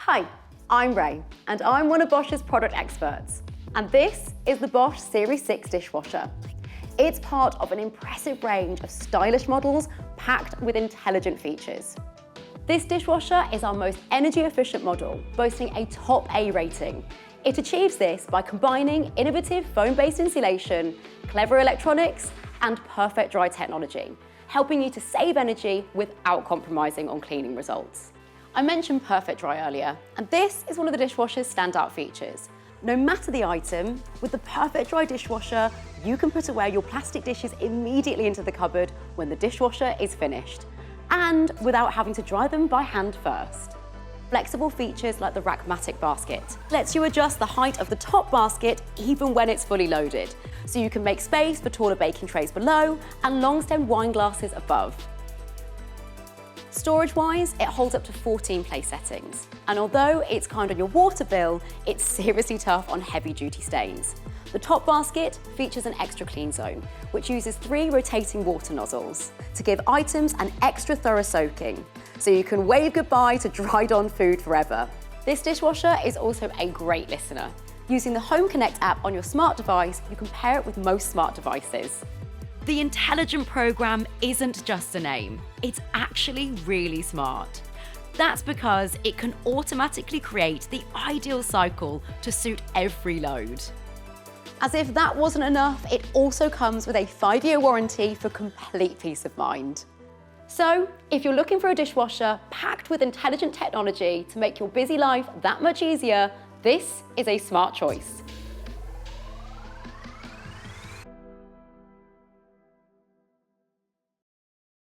Hi, I'm Ray, and I'm one of Bosch's product experts. And this is the Bosch Series 6 dishwasher. It's part of an impressive range of stylish models packed with intelligent features. This dishwasher is our most energy efficient model, boasting a top A rating. It achieves this by combining innovative foam-based insulation, clever electronics, and PerfectDry technology, helping you to save energy without compromising on cleaning results. I mentioned PerfectDry earlier, and this is one of the dishwasher's standout features. No matter the item, with the PerfectDry dishwasher, you can put away your plastic dishes immediately into the cupboard when the dishwasher is finished, and without having to dry them by hand first. Flexible features like the Rackmatic basket lets you adjust the height of the top basket even when it's fully loaded, so you can make space for taller baking trays below and long-stemmed wine glasses above. Storage-wise, it holds up to 14 place settings, and although it's kind on your water bill, it's seriously tough on heavy-duty stains. The top basket features an extra clean zone, which uses 3 rotating water nozzles to give items an extra thorough soaking, so you can wave goodbye to dried-on food forever. This dishwasher is also a great listener. Using the Home Connect app on your smart device, you can pair it with most smart devices. The intelligent program isn't just a name, it's actually really smart. That's because it can automatically create the ideal cycle to suit every load. As if that wasn't enough, it also comes with a 5-year warranty for complete peace of mind. So, if you're looking for a dishwasher packed with intelligent technology to make your busy life that much easier, this is a smart choice.